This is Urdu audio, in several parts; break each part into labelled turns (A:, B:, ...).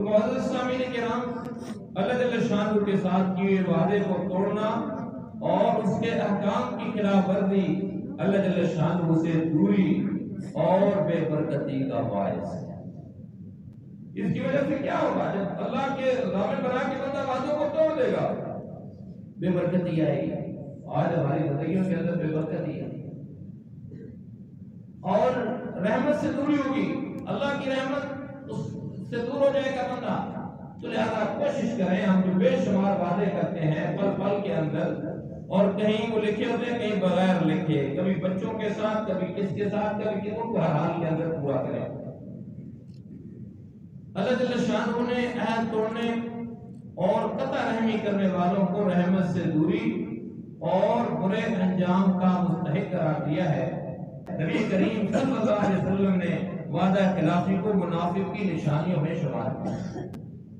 A: معزز سامعین کرام، اللہ جل شانہ کے ساتھ کیے وعدے کو توڑنا اور اس کے احکام کی خلاف ورزی اللہ جل شانہ سے دوری اور بے برکتی کا باعث ہے۔ اس کی وجہ سے کیا ہوگا؟ جب اللہ کے ضامن بنا کے بندہ وعدوں کو توڑ دے گا، بے برکتی آئے گی۔ آج ہماری زندگیوں کے اندر بے برکتی ہے اور رحمت سے دوری ہوگی، اللہ کی رحمت اس سے دور ہو جائے گا بندہ۔ تو لہذا کوشش کریں، ہم جو بے شمار وعدے کرتے ہیں پل پل کے اندر، اور کہیں وہ لکھے ہوتے ہیں کہیں بغیر لکھے، کبھی بچوں کے ساتھ، کبھی کس کے ساتھ، کبھی کس کو، ہر حال کے اندر پورا کریں۔ اللہ جل شانہ نے عہد توڑنے اور قطع رحمی کرنے والوں کو رحمت سے دوری اور برے انجام کا مستحق قرار دیا ہے۔ نبی کریم صلی اللہ علیہ وسلم نے وعدہ خلافی کو منافق کی نشانیوں میں شمار کیا۔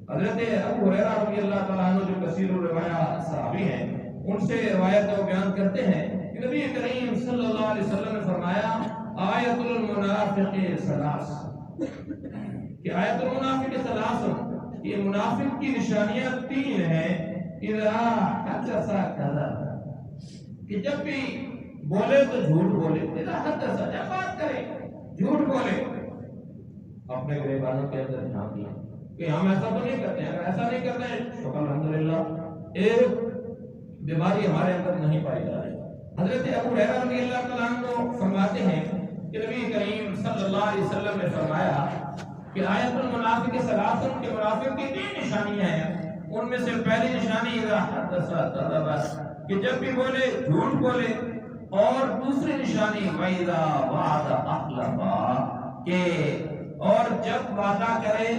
A: حضرت ابو ہریرہ رضی اللہ تعالیٰ عنہ جو کثیر الروایہ صحابی ہیں، ان سے روایت کو بیان کرتے ہیں کہ نبی کریم صلی اللہ علیہ وسلم نے فرمایا آیت المنافق ثلاث، کہ آیت المنافق ثلاث، یہ منافق کی نشانیاں تین ہیں۔ اذا حدث کذب، کہ جب بھی بولے تو جھوٹ بولے، اذا حدث، جب بات کرے جھوٹ بولے۔ اپنے گریبانوں کے اندر جھانک لیں کہ ہم ایسا تو نہیں کرتے ہیں، اگر ایسا نہیں کرتے ہیں شکر الحمدللہ ایک بیماری ہمارے اندر نہیں پائی جا رہی۔ حضرت ابو ہریرہ رضی اللہ تعالیٰ عنہ فرماتے ہیں کہ نبی کریم صلی اللہ علیہ وسلم نے فرمایا کہ آیت المنافق ثلاث، کے منافق کی تین نشانیاں ہیں۔ ان میں سے پہلی نشانی اذا حدث کذب، کہ جب بھی بولے جھوٹ بولے، اور دوسری نشانی وَإِذَا وَعَدَ أَخْلَفَ، کہ اور جب وعدہ کرے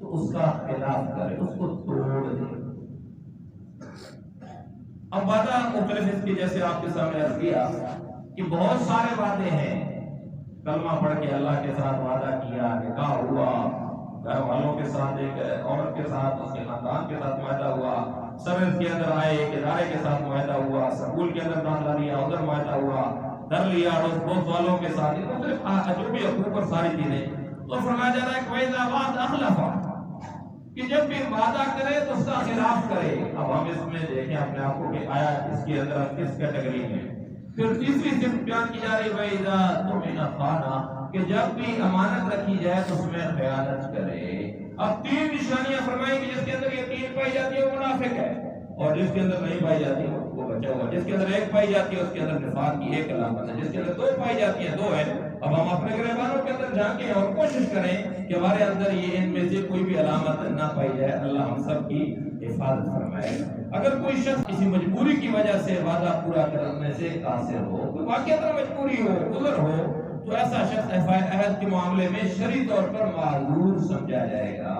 A: تو اس کا خلاف کرے، اس کو توڑ دے۔ اب وعدہ مختلف اس کی جیسے آپ کے سامنے عرض کیا کہ بہت سارے وعدے ہیں۔ کلمہ پڑھ کے اللہ کے ساتھ وعدہ کیا، نکاح ہوا، گھر والوں کے ساتھ، ایک عورت کے ساتھ، اس کے خاندان کے ساتھ معاہدہ ہوا، سروس کے اندر آئے ایک ادارے کے ساتھ معاہدہ ہوا، سکول کے اندر داخلہ لیا ادھر معاہدہ ہوا، در لیا دوست والوں کے ساتھ، مختلف جو بھی حقوق اور ساری چیزیں۔ تو فرمایا جا رہا ہے کہ وَإِذَا وَعَدَ أَخْلَفَ، کہ جب بھی وعدہ کرے تو اس کا خلاف کرے۔ اب ہم اس میں دیکھیں اپنے آپ کو کہ آیا اس کے اندر کس کیٹیگری میں۔ پھر تیسری صفت بیان کی جا رہی وَإِذَا تُؤْمِنَ خَانَ، کہ جب بھی امانت رکھی جائے تو اس میں خیانت کرے۔ اب تین نشانیاں فرمائی کہ جس کے اندر یہ تین پائی جاتی ہے وہ منافق ہے، اور جس کے اندر نہیں پائی جاتی وہ بچا ہوا، جس کے اندر ایک پائی جاتی ہے اس کے اندر نفاق کی ایک علامت ہے، جس کے اندر دو پائی جاتی ہیں دو ہے۔ اب ہم اپنے گریبانوں کے اندر جھانکیں اور کوشش کریں کہ ہمارے اندر یہ ان میں سے کوئی بھی علامت نہ پائی جائے۔ اللہ ہم سب کی حفاظت فرمائے۔ اگر کوئی شخص کسی مجبوری کی وجہ سے وعدہ پورا کرنے سے قاصر ہو، کوئی واقعہ مجبوری ہو، عذر ہو، تو ایسا شخص عہد کے معاملے میں شرعی طور پر معذور سمجھا جائے گا۔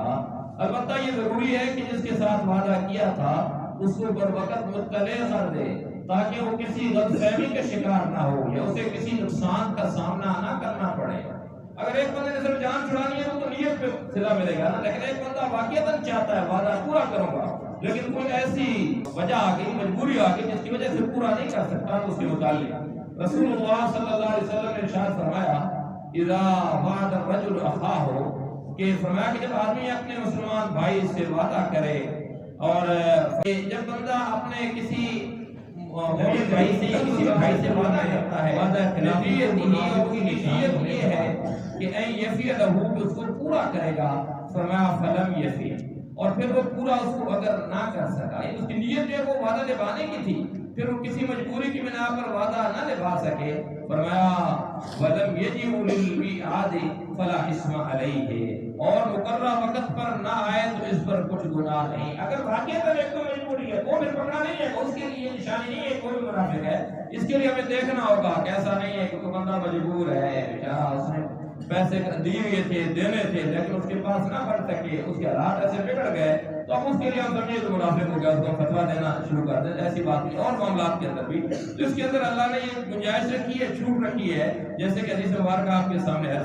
A: البتہ یہ ضروری ہے کہ جس کے ساتھ وعدہ کیا تھا اس کو بروقت مطلع کر دے، تاکہ وہ کسی غلط فہمی کا شکار نہ ہو یا اسے کسی نقصان کا سامنا نہ کرنا پڑے۔ اگر ایک بندے نے صرف جان چھڑانی ہے تو نیت پہ صلہ ملے گا، لیکن ایک بندہ واقعتاً چاہتا ہے وعدہ پورا کروں گا، لیکن کوئی ایسی وجہ آ گئی، مجبوری آ گئی جس کی وجہ سے پورا نہیں کر سکتا، تو اس کے متعلق رسول اللہ صلی اللہ علیہ وسلم نے ارشاد فرمایا اذا وعد الرجل اخاہ، کہ فرمایا کہ جب آدمی اپنے مسلمان بھائی سے وعدہ کرے، اور جب بندہ اپنے کسی بھائی سے وعدہ کرتا ہے، وعدہ خلافی نیت یہ ہے کہ ان یفی لہو، کہ اس کو پورا کرے گا، فرمایا فلم یفی، اور پھر وہ پورا اس کو اگر نہ کر سکا، اس کی نیت جو ہے وہ وعدہ نبھانے کی تھی، پھر وہ کسی مجبوری کی بنا پر وعدہ نہ نبھا سکے، فرمایا وَلَمْ يَجِئُ لِلْمِيعَادِ فَلَا إِثْمَ عَلَيْهِ، اور مقررہ وقت پر نہ آئے تو اس پر کچھ گناہ نہیں۔ اگر واقعتاً ایک کوئی مجبوری ہے، وہ پھر پکڑنا نہیں ہے، اس کے لیے نشانی نہیں ہے کوئی منافق ہے، اس کے لیے ہمیں دیکھنا ہوگا کہ ایسا نہیں ہے کہ کوئی بندہ مجبور ہے، بیچارہ اس نے پیسے دیے ہوئے تھے، دینے تھے، لیکن اس کے پاس نہ بڑھ سکے، اس کے حالات ایسے بگڑ گئے، تو اب اس کے لیے ہم سمجھے تو منافق ہو گیا، اس کو فتویٰ دینا شروع کر دیں۔ ایسی بات نہیں، اور معاملات کے اندر بھی تو اس کے اندر اللہ نے یہ گنجائش رکھی ہے، چھوٹ رکھی ہے، جیسے کہ حدیث مبارکہ آپ کے سامنے ہے۔